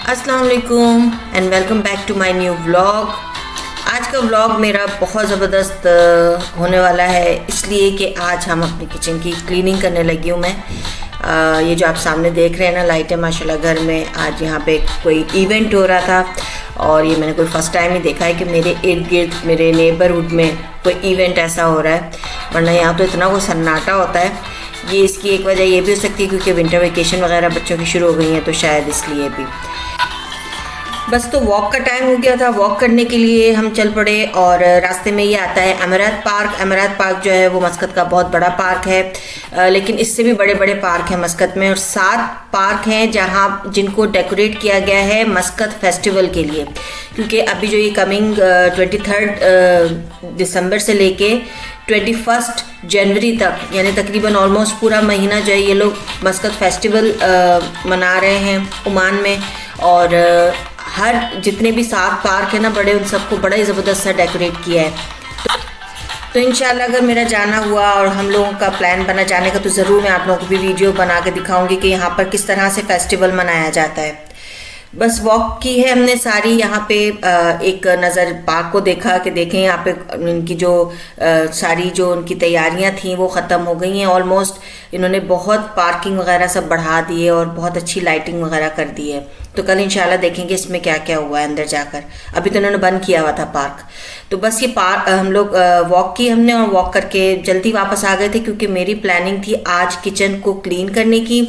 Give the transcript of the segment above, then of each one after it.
अस्सलाम वालेकुम and welcome back to my new vlog. आज का व्लॉग मेरा बहुत ज़बरदस्त होने वाला है, इसलिए कि आज हम अपनी किचन की क्लीनिंग करने लगी हूँ मैं। ये जो आप सामने देख रहे हैं ना लाइटें, माशाल्लाह घर में आज यहाँ पे कोई इवेंट हो रहा था और ये मैंने कोई फ़र्स्ट टाइम ही देखा है कि मेरे इर्द गिर्द मेरे नेबरहुड में कोई इवेंट ऐसा हो रहा है, वरना यहाँ तो इतना वो सन्नाटा होता है। ये इसकी एक वजह ये भी हो सकती है क्योंकि विंटर वेकेशन वगैरह बच्चों की शुरू हो गई हैं, तो शायद इसलिए भी। बस तो वॉक का टाइम हो गया था, वॉक करने के लिए हम चल पड़े और रास्ते में ये आता है अमीरात पार्क। अमीरात पार्क जो है वो मस्कत का बहुत बड़ा पार्क है, लेकिन इससे भी बड़े बड़े पार्क हैं मस्कत में, और 7 पार्क हैं जहां जिनको डेकोरेट किया गया है मस्कत फेस्टिवल के लिए। क्योंकि अभी जो ये कमिंग 23 दिसंबर से लेके 21 जनवरी तक, यानी तकरीबन ऑलमोस्ट पूरा महीना जो है ये लोग मस्कत फेस्टिवल मना रहे हैं ओमान में। और हर जितने भी 7 पार्क है ना बड़े, उन सबको बड़ा ही ज़बरदस्त सा डेकोरेट किया है। तो इंशाल्लाह अगर मेरा जाना हुआ और हम लोगों का प्लान बना जाने का, तो ज़रूर मैं आप लोगों को भी वीडियो बना के दिखाऊंगी कि यहाँ पर किस तरह से फेस्टिवल मनाया जाता है। बस वॉक की है हमने सारी, यहाँ पे एक नज़र पार्क को देखा कि देखें यहाँ पे इनकी जो सारी जो उनकी तैयारियाँ थी वो ख़त्म हो गई हैं ऑलमोस्ट। इन्होंने बहुत पार्किंग वगैरह सब बढ़ा दी है और बहुत अच्छी लाइटिंग वगैरह कर दी है। तो कल इंशाल्लाह देखेंगे इसमें क्या क्या हुआ है अंदर जाकर। अभी तो इन्होंने बंद किया हुआ था पार्क। तो बस ये पार्क हम लोग वॉक की हमने, और वॉक करके जल्दी वापस आ गए थे क्योंकि मेरी प्लानिंग थी आज किचन को क्लीन करने की।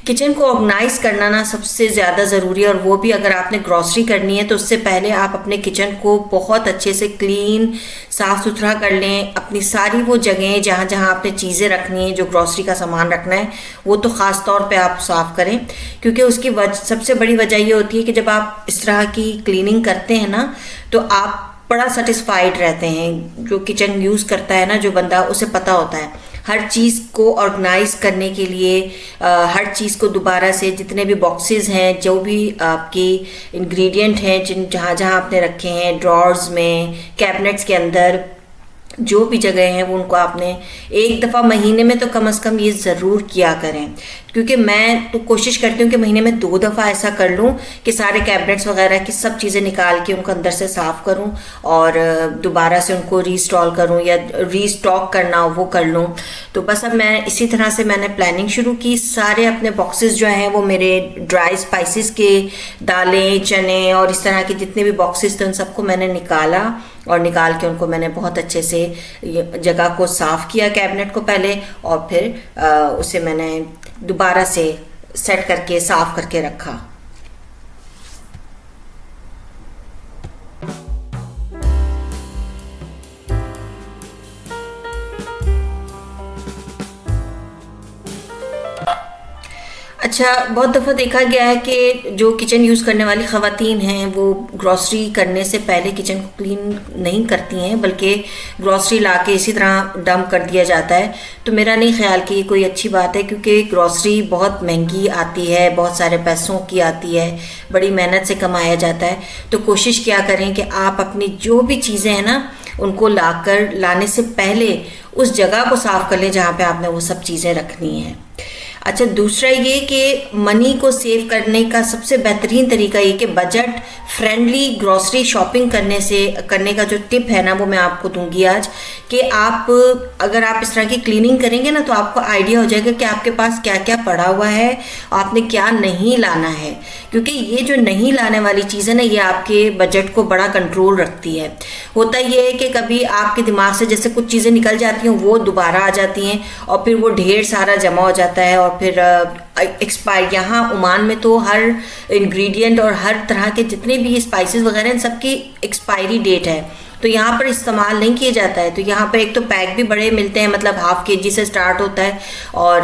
किचन को ऑर्गेनाइज करना ना सबसे ज़्यादा ज़रूरी है, और वो भी अगर आपने ग्रॉसरी करनी है तो उससे पहले आप अपने किचन को बहुत अच्छे से क्लीन साफ़ सुथरा कर लें। अपनी सारी वो जगहें जहाँ जहाँ आपने चीज़ें रखनी है, जो ग्रॉसरी का सामान रखना है, वो तो ख़ास तौर पे आप साफ़ करें। क्योंकि उसकी सबसे बड़ी वजह ये होती है कि जब आप इस तरह की क्लीनिंग करते हैं ना तो आप बड़ा सेटिस्फाइड रहते हैं। जो किचन यूज़ करता है ना जो बंदा, उसे पता होता है हर चीज़ को ऑर्गेनाइज करने के लिए, हर चीज़ को दोबारा से, जितने भी बॉक्सेस हैं, जो भी आपकी इंग्रेडिएंट हैं जहाँ जहाँ आपने रखे हैं, ड्रॉर्स में, कैबिनेट्स के अंदर, जो भी जगह हैं वो उनको आपने एक दफ़ा महीने में तो कम से कम ये ज़रूर किया करें। क्योंकि मैं तो कोशिश करती हूँ कि महीने में 2 दफ़ा ऐसा कर लूँ कि सारे कैबिनेट्स वगैरह की सब चीज़ें निकाल के उनको अंदर से साफ़ करूँ और दोबारा से उनको रीस्टॉल करूँ या रीस्टॉक करना हो वो कर लूँ। तो बस अब मैं इसी तरह से मैंने प्लानिंग शुरू की। सारे अपने बॉक्सेस जो हैं वो मेरे ड्राई स्पाइसेस के, दालें, चने और इस तरह के जितने भी बॉक्सेस थे उन सबको मैंने निकाला, और निकाल के उनको मैंने बहुत अच्छे से जगह को साफ़ किया कैबिनेट को पहले, और फिर उसे मैंने दोबारा से सेट करके साफ़ करके रखा। अच्छा, बहुत दफ़ा देखा गया है कि जो किचन यूज़ करने वाली ख़वातीन हैं वो ग्रॉसरी करने से पहले किचन को क्लीन नहीं करती हैं, बल्कि ग्रॉसरी लाके इसी तरह डंप कर दिया जाता है। तो मेरा नहीं ख्याल कि ये कोई अच्छी बात है, क्योंकि ग्रॉसरी बहुत महंगी आती है, बहुत सारे पैसों की आती है, बड़ी मेहनत से कमाया जाता है। तो कोशिश क्या करें कि आप अपनी जो भी चीज़ें हैं ना उनको लाने से पहले उस जगह को साफ़ कर लें जहाँ पे आपने वो सब चीज़ें रखनी हैं। अच्छा, दूसरा ये कि मनी को सेव करने का सबसे बेहतरीन तरीका ये कि बजट फ्रेंडली ग्रॉसरी शॉपिंग करने का जो टिप है ना वो मैं आपको दूंगी आज। कि आप अगर आप इस तरह की क्लीनिंग करेंगे ना तो आपको आइडिया हो जाएगा कि आपके पास क्या क्या पड़ा हुआ है, आपने क्या नहीं लाना है। क्योंकि ये जो नहीं लाने वाली चीज़ है ना, ये आपके बजट को बड़ा कंट्रोल रखती है। होता ये है कि कभी आपके दिमाग से जैसे कुछ चीज़ें निकल जाती हैं, वो दोबारा आ जाती हैं और फिर वो ढेर सारा जमा हो जाता है, और फिर एक्सपायर। यहाँ ओमान में तो हर इंग्रेडिएंट और हर तरह के जितने भी स्पाइसेस वगैरह इन सबकी एक्सपायरी डेट है, तो यहाँ पर इस्तेमाल नहीं किया जाता है। तो यहाँ पर एक तो पैक भी बड़े मिलते हैं, मतलब ½ kg से स्टार्ट होता है, और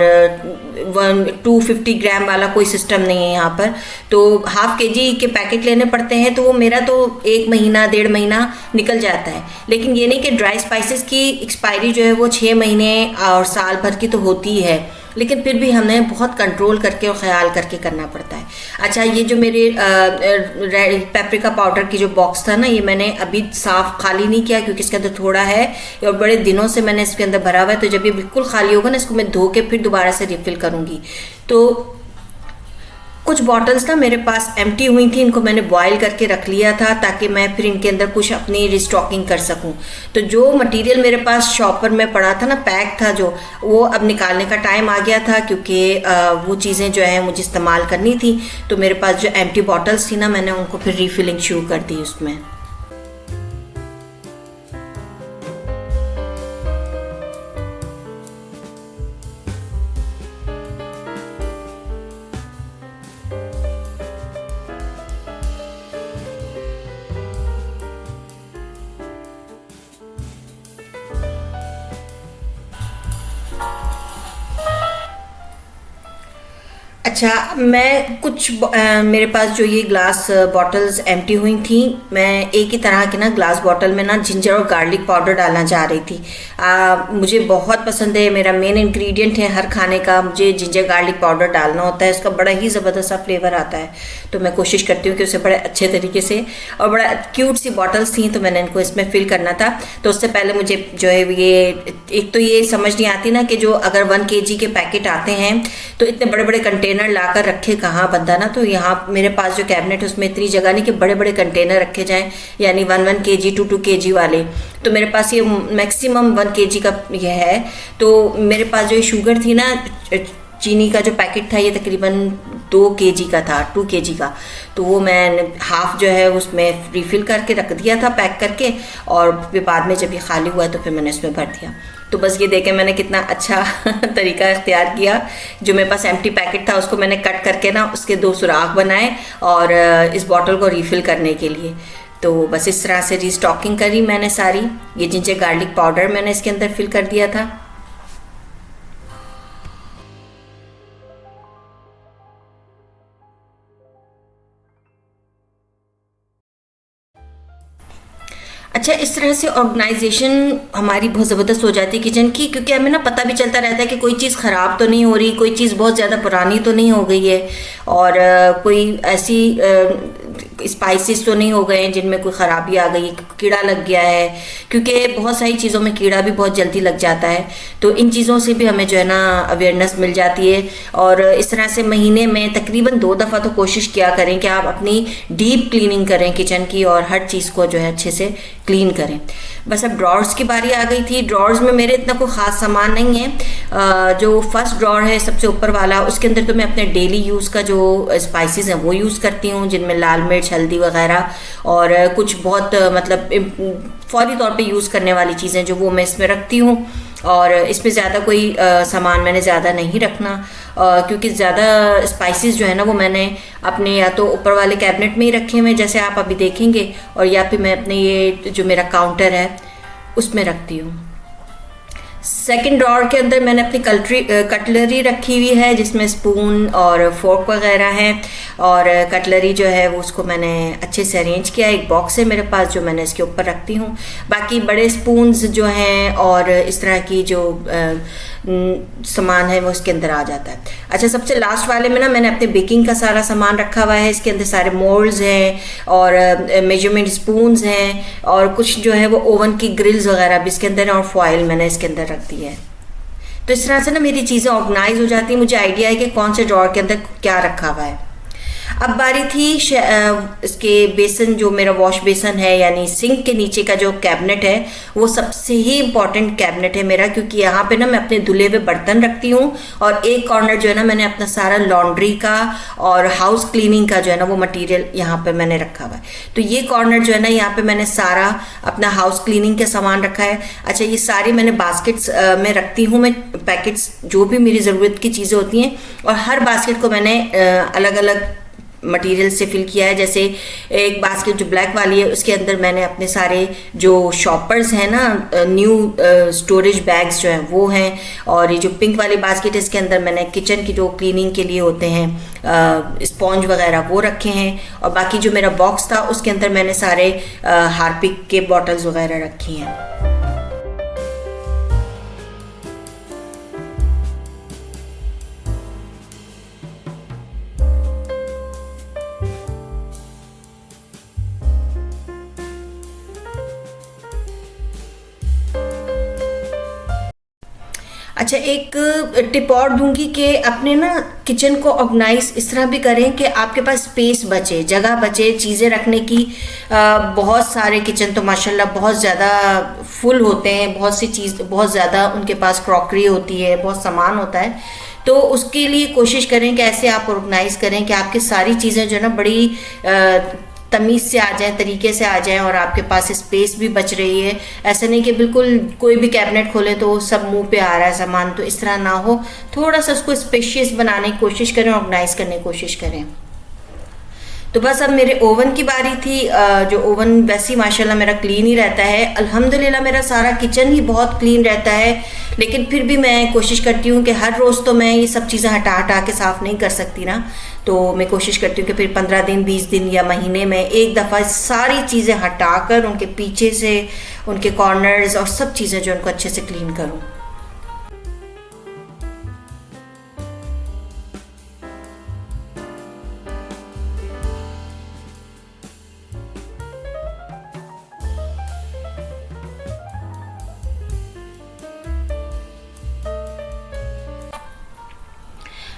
250 ग्राम वाला कोई सिस्टम नहीं है यहाँ पर। तो ½ kg के पैकेट लेने पड़ते हैं, तो वो मेरा तो 1 महीना 1.5 महीना निकल जाता है। लेकिन ये नहीं कि ड्राई स्पाइसेस की एक्सपायरी जो है वो 6 महीने और साल भर की तो होती है, लेकिन फिर भी हमें बहुत कंट्रोल करके और ख्याल करके करना पड़ता है। अच्छा, ये जो मेरे पेपरिका पाउडर की जो बॉक्स था ना, ये मैंने अभी साफ़ खाली नहीं किया क्योंकि इसके अंदर थोड़ा है और बड़े दिनों से मैंने इसके अंदर भरा हुआ है। तो जब ये बिल्कुल खाली होगा ना, इसको मैं धो के फिर दोबारा से रिफ़िल करूँगी। तो कुछ बॉटल्स ना मेरे पास एम्प्टी हुई थी, इनको मैंने बॉयल करके रख लिया था ताकि मैं फिर इनके अंदर कुछ अपनी रिस्टॉकिंग कर सकूं। तो जो मटेरियल मेरे पास शॉपर में पड़ा था ना, पैक था जो, वो अब निकालने का टाइम आ गया था क्योंकि वो चीज़ें जो है मुझे इस्तेमाल करनी थी। तो मेरे पास जो एम्प्टी बॉटल्स थी ना, मैंने उनको फिर रीफिलिंग शुरू कर दी उसमें। अच्छा, मैं कुछ मेरे पास जो ये ग्लास बॉटल्स एम्प्टी हुई थी, मैं एक ही तरह के ना ग्लास बॉटल में ना जिंजर और गार्लिक पाउडर डालना चाह रही थी। मुझे बहुत पसंद है, मेरा मेन इंग्रेडिएंट है हर खाने का, मुझे जिंजर गार्लिक पाउडर डालना होता है, उसका बड़ा ही ज़बरदस्त सा फ्लेवर आता है। तो मैं कोशिश करती हूँ कि उसे बड़े अच्छे तरीके से, और बड़ा क्यूट सी बॉटल्स थी तो मैंने इनको इसमें फिल करना था। तो उससे पहले मुझे जो है ये, एक तो ये समझ नहीं आती ना कि जो अगर 1 kg के पैकेट आते हैं तो इतने बड़े बड़े कंटेनर लाकर रखे कहाँ बंदा ना। तो यहाँ मेरे पास जो कैबिनेट है उसमें इतनी जगह नहीं कि बड़े बड़े कंटेनर रखे जाएं, यानी 1 kg 2 kg वाले। तो मेरे पास ये मैक्सिमम 1 kg का ये है। तो मेरे पास जो शुगर थी ना, चीनी का जो पैकेट था, ये तकरीबन 2 kg का था, 2 kg का। तो वो मैंने हाफ जो है उसमें रिफ़िल करके रख दिया था पैक करके, और फिर बाद में जब ये खाली हुआ तो फिर मैंने उसमें भर दिया। तो बस ये देखें मैंने कितना अच्छा तरीका इख्तियार किया। जो मेरे पास एम्प्टी पैकेट था उसको मैंने कट करके ना उसके 2 सुराख बनाए और इस बॉटल को रिफ़िल करने के लिए। तो बस इस तरह से रीस्टॉकिंग करी मैंने सारी। ये जिंजर गार्लिक पाउडर मैंने इसके अंदर फिल कर दिया था। अच्छा, इस तरह से ऑर्गेनाइजेशन हमारी बहुत ज़बरदस्त हो जाती है किचन की, क्योंकि हमें ना पता भी चलता रहता है कि कोई चीज़ ख़राब तो नहीं हो रही, कोई चीज़ बहुत ज़्यादा पुरानी तो नहीं हो गई है, और कोई ऐसी स्पाइसेस तो नहीं हो गए हैं जिनमें कोई ख़राबी आ गई, कीड़ा लग गया है, क्योंकि बहुत सारी चीज़ों में कीड़ा भी बहुत जल्दी लग जाता है। तो इन चीज़ों से भी हमें जो है ना अवेयरनेस मिल जाती है। और इस तरह से महीने में तकरीबन 2 दफ़ा तो कोशिश किया करें कि आप अपनी डीप क्लीनिंग करें किचन की, और हर चीज़ को जो है अच्छे से क्लीन करें। बस अब ड्रॉर्स की बारी आ गई थी। ड्रॉर्स में मेरे इतना कोई ख़ास सामान नहीं है। जो फर्स्ट ड्रॉर है सबसे ऊपर वाला, उसके अंदर तो मैं अपने डेली यूज़ का जो स्पाइसेस हैं वो यूज़ करती हूँ, जिनमें लाल मिर्च, हल्दी वगैरह, और कुछ बहुत मतलब फौरी तौर पे यूज़ करने वाली चीज़ें जो वो मैं इसमें रखती हूँ। और इसमें ज़्यादा कोई सामान मैंने ज़्यादा नहीं रखना, क्योंकि ज़्यादा स्पाइसेस जो है ना वो मैंने अपने या तो ऊपर वाले कैबिनेट में ही रखे हुए जैसे आप अभी देखेंगे, और या फिर मैं अपने ये जो मेरा काउंटर है उसमें रखती हूँ। सेकंड ड्रॉर के अंदर मैंने अपनी कटलरी रखी हुई है, जिसमें स्पून और फोर्क वगैरह हैं, और कटलरी जो है वो उसको मैंने अच्छे से अरेंज किया। एक बॉक्स है मेरे पास जो मैंने इसके ऊपर रखती हूँ। बाकी बड़े स्पून्स जो हैं और इस तरह की जो सामान है वो इसके अंदर आ जाता है। अच्छा, सबसे लास्ट वाले में ना मैंने अपने बेकिंग का सारा सामान रखा हुआ है। इसके अंदर सारे मोल्ड्स हैं और मेजरमेंट स्पून्स हैं, और कुछ जो है वो ओवन की ग्रिल्स वगैरह भी इसके अंदर है, और फॉइल मैंने इसके अंदर रख दी है। तो इस तरह से ना मेरी चीज़ें ऑर्गेनाइज हो जाती हैं, मुझे आइडिया है कि कौन से ड्रॉर के अंदर क्या रखा हुआ है। अब बारी थी इसके बेसन, जो मेरा वॉश बेसन है यानी सिंक के नीचे का जो कैबिनेट है वो सबसे ही इम्पॉर्टेंट कैबिनेट है मेरा, क्योंकि यहाँ पे ना मैं अपने धुले हुए बर्तन रखती हूँ, और एक कॉर्नर जो है ना मैंने अपना सारा लॉन्ड्री का और हाउस क्लीनिंग का जो है ना वो मटेरियल यहाँ पे मैंने रखा हुआ है। तो ये कॉर्नर जो है ना यहाँ पे मैंने सारा अपना हाउस क्लीनिंग का सामान रखा है। अच्छा, ये सारी मैंने बास्केट्स में रखती हूँ मैं, पैकेट्स जो भी मेरी ज़रूरत की चीज़ें होती हैं, और हर बास्केट को मैंने अलग अलग मटेरियल से फिल किया है। जैसे एक बास्केट जो ब्लैक वाली है उसके अंदर मैंने अपने सारे जो शॉपर्स हैं ना, न्यू स्टोरेज बैग्स जो हैं वो हैं, और ये जो पिंक वाली बास्केट है इसके अंदर मैंने किचन की जो क्लीनिंग के लिए होते हैं स्पॉन्ज वगैरह वो रखे हैं, और बाकी जो मेरा बॉक्स था उसके अंदर मैंने सारे हार्पिक के बॉटल्स वगैरह रखी हैं। अच्छा, एक टिप और दूंगी कि अपने ना किचन को ऑर्गेनाइज इस तरह भी करें कि आपके पास स्पेस बचे, जगह बचे चीज़ें रखने की। बहुत सारे किचन तो माशाल्लाह बहुत ज़्यादा फुल होते हैं, बहुत सी चीज़, बहुत ज़्यादा उनके पास क्रॉकरी होती है, बहुत सामान होता है। तो उसके लिए कोशिश करें कि ऐसे आप ऑर्गेनाइज करें कि आपकी सारी चीज़ें जो है ना बड़ी तमीज़ से आ जाए, तरीके से आ जाए, और आपके पास स्पेस भी बच रही है। ऐसा नहीं कि बिल्कुल कोई भी कैबिनेट खोले तो सब मुंह पे आ रहा है सामान, तो इस तरह ना हो। थोड़ा सा उसको स्पेशियस बनाने की कोशिश करें, ऑर्गेनाइज करने की कोशिश करें। तो बस अब मेरे ओवन की बारी थी। जो ओवन वैसे ही माशाल्लाह मेरा क्लीन ही रहता है, अल्हम्दुलिल्लाह मेरा सारा किचन ही बहुत क्लीन रहता है। लेकिन फिर भी मैं कोशिश करती हूँ कि हर रोज़ तो मैं ये सब चीज़ें हटा हटा के साफ़ नहीं कर सकती ना। तो मैं कोशिश करती हूँ कि फिर 15 दिन, 20 दिन या महीने में एक दफ़ा सारी चीज़ें हटा कर उनके पीछे से, उनके कॉर्नर्स और सब चीज़ें जो उनको अच्छे से क्लीन करूँ।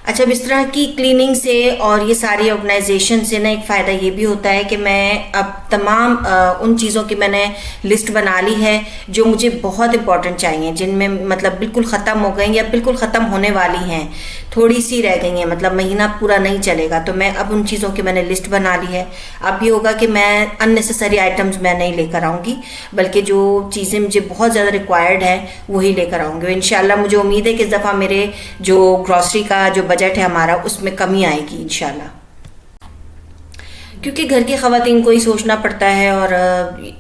अच्छा, अब इस तरह की क्लीनिंग से और ये सारी ऑर्गेनाइजेशन से ना एक फ़ायदा ये भी होता है कि मैं अब तमाम उन चीज़ों की मैंने लिस्ट बना ली है जो मुझे बहुत इंपॉर्टेंट चाहिए, जिनमें मतलब बिल्कुल ख़त्म हो गई या बिल्कुल ख़त्म होने वाली हैं, थोड़ी सी रह गई हैं, मतलब महीना पूरा नहीं चलेगा। तो मैं अब उन चीज़ों की मैंने लिस्ट बना ली है। अब ये होगा कि मैं अननेसेसरी आइटम्स मैं नहीं लेकर आऊँगी, बल्कि जो चीज़ें मुझे बहुत ज़्यादा रिक्वायर्ड है वही लेकर आऊँगी। इंशाल्लाह मुझे उम्मीद है कि इस दफ़ा मेरे जो ग्रॉसरी का जो बजट है हमारा, उसमें कमी आएगी इंशाल्लाह। क्योंकि घर की ख़वातीन को ही सोचना पड़ता है, और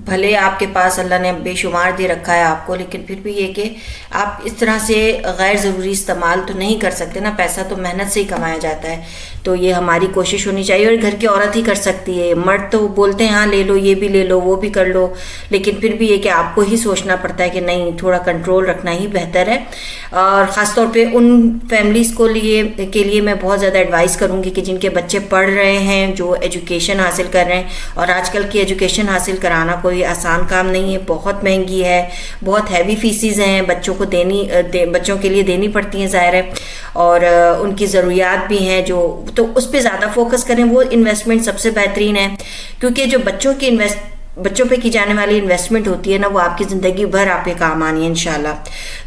भले आपके पास अल्लाह ने बेशुमार दे रखा है आपको, लेकिन फिर भी ये कि आप इस तरह से गैर ज़रूरी इस्तेमाल तो नहीं कर सकते ना। पैसा तो मेहनत से ही कमाया जाता है, तो ये हमारी कोशिश होनी चाहिए। और घर की औरत ही कर सकती है। मर्द तो बोलते हैं हाँ ले लो, ये भी ले लो, वो भी कर लो, लेकिन फिर भी ये कि आपको ही सोचना पड़ता है कि नहीं, थोड़ा कंट्रोल रखना ही बेहतर है। और ख़ास तौर पे उन फैमिलीज़ के लिए मैं बहुत ज़्यादा एडवाइस करूँगी कि जिनके बच्चे पढ़ रहे हैं, जो एजुकेशन हासिल कर रहे हैं। और आजकल की एजुकेशन हासिल कराना कोई आसान काम नहीं है, बहुत महंगी है, बहुत हैवी फीसिस हैं, बच्चों को बच्चों के लिए देनी पड़ती हैं, ज़ाहिर है, और उनकी ज़रूरियात भी हैं जो, तो उस पर ज़्यादा फोकस करें। वो इन्वेस्टमेंट सबसे बेहतरीन है, क्योंकि जो बच्चों पे की जाने वाली इन्वेस्टमेंट होती है ना, वो आपकी ज़िंदगी भर आपके काम आनी है इंशाल्लाह।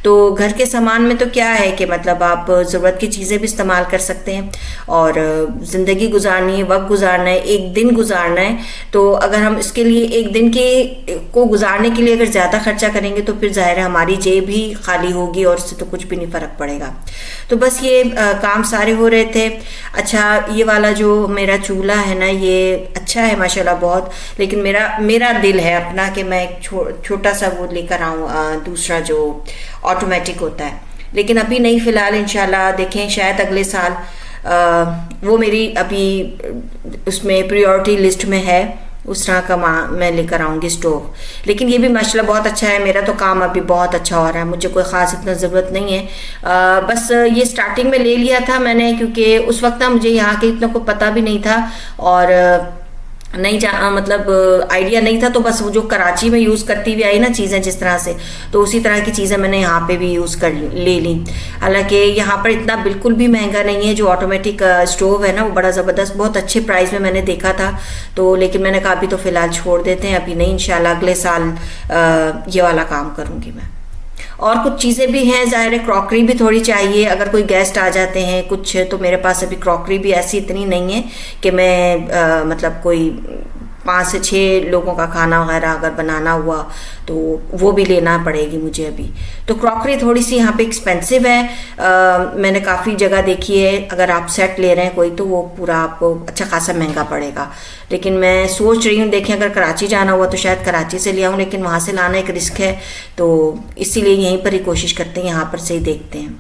तो घर के सामान में तो क्या है कि मतलब आप ज़रूरत की चीज़ें भी इस्तेमाल कर सकते हैं, और ज़िंदगी गुजारनी है, वक्त गुजारना है, एक दिन गुजारना है। तो अगर हम इसके लिए एक दिन को गुजारने के लिए अगर ज़्यादा खर्चा करेंगे तो फिर ज़ाहिर है हमारी जेब भी खाली होगी, और इससे तो कुछ भी नहीं फ़र्क पड़ेगा। तो बस ये काम सारे हो रहे थे। अच्छा, ये वाला जो मेरा चूल्हा है ना, ये अच्छा है माशाल्लाह बहुत, लेकिन मेरा दिल है अपना कि मैं एक छोटा सा वो लेकर आऊँ, दूसरा जो ऑटोमेटिक होता है। लेकिन अभी नहीं, फ़िलहाल इंशाल्लाह देखें, शायद अगले साल वो मेरी अभी उसमें प्रायोरिटी लिस्ट में है, उस तरह का मैं लेकर आऊँगी स्टोव। लेकिन ये भी माशाल्लाह बहुत अच्छा है। मेरा तो काम अभी बहुत अच्छा हो रहा है, मुझे कोई ख़ास इतना ज़रूरत नहीं है। बस ये स्टार्टिंग में ले लिया था मैंने, क्योंकि उस वक्त ना मुझे यहाँ के इतना को पता भी नहीं था, और नहीं मतलब आइडिया नहीं था। तो बस वो जो कराची में यूज़ करती हुई आई ना चीज़ें जिस तरह से, तो उसी तरह की चीज़ें मैंने यहाँ पे भी यूज़ कर ले ली। हालांकि यहाँ पर इतना बिल्कुल भी महंगा नहीं है। जो ऑटोमेटिक स्टोव है ना, वो बड़ा ज़बरदस्त, बहुत अच्छे प्राइस में मैंने देखा था। तो लेकिन मैंने कहा अभी तो फ़िलहाल छोड़ देते हैं, अभी नहीं, इंशाल्लाह अगले साल ये वाला काम करूँगी मैं। और कुछ चीज़ें भी हैं, ज़ाहिर है क्रॉकरी भी थोड़ी चाहिए, अगर कोई गेस्ट आ जाते हैं कुछ, तो मेरे पास अभी क्रॉकरी भी ऐसी इतनी नहीं है कि मैं मतलब कोई 5 से 6 लोगों का खाना वगैरह अगर बनाना हुआ तो वो भी लेना पड़ेगी मुझे अभी। तो क्रॉकरी थोड़ी सी यहाँ पे एक्सपेंसिव है। मैंने काफ़ी जगह देखी है, अगर आप सेट ले रहे हैं कोई तो वो पूरा आपको अच्छा खासा महंगा पड़ेगा। लेकिन मैं सोच रही हूँ, देखें अगर कराची जाना हुआ तो शायद कराची से ले आऊँ, लेकिन वहाँ से लाना एक रिस्क है, तो इसीलिए यहीं पर ही कोशिश करते हैं, यहाँ पर से ही देखते हैं।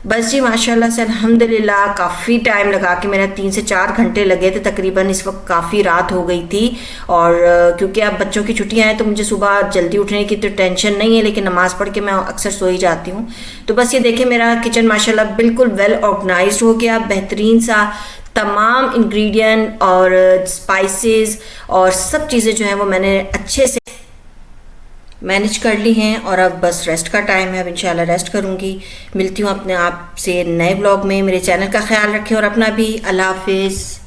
बस जी माशाल्लाह से अल्हम्दुलिल्लाह काफ़ी टाइम लगा के, मेरा 3 से 4 घंटे लगे थे तकरीबन। इस वक्त काफ़ी रात हो गई थी, और क्योंकि अब बच्चों की छुट्टियां हैं तो मुझे सुबह जल्दी उठने की तो टेंशन नहीं है, लेकिन नमाज़ पढ़ के मैं अक्सर सो ही जाती हूँ। तो बस ये देखें, मेरा किचन माशाल्लाह बिल्कुल वेल ऑर्गेनाइज्ड हो गया, बेहतरीन सा। तमाम इंग्रेडिएंट और स्पाइसेस और सब चीज़ें जो हैं वो मैंने अच्छे से मैनेज कर ली हैं और अब बस रेस्ट का टाइम है। अब इंशाल्लाह रेस्ट करूँगी। मिलती हूँ अपने आप से नए ब्लॉग में। मेरे चैनल का ख्याल रखें और अपना भी। अल्लाह हाफिज़।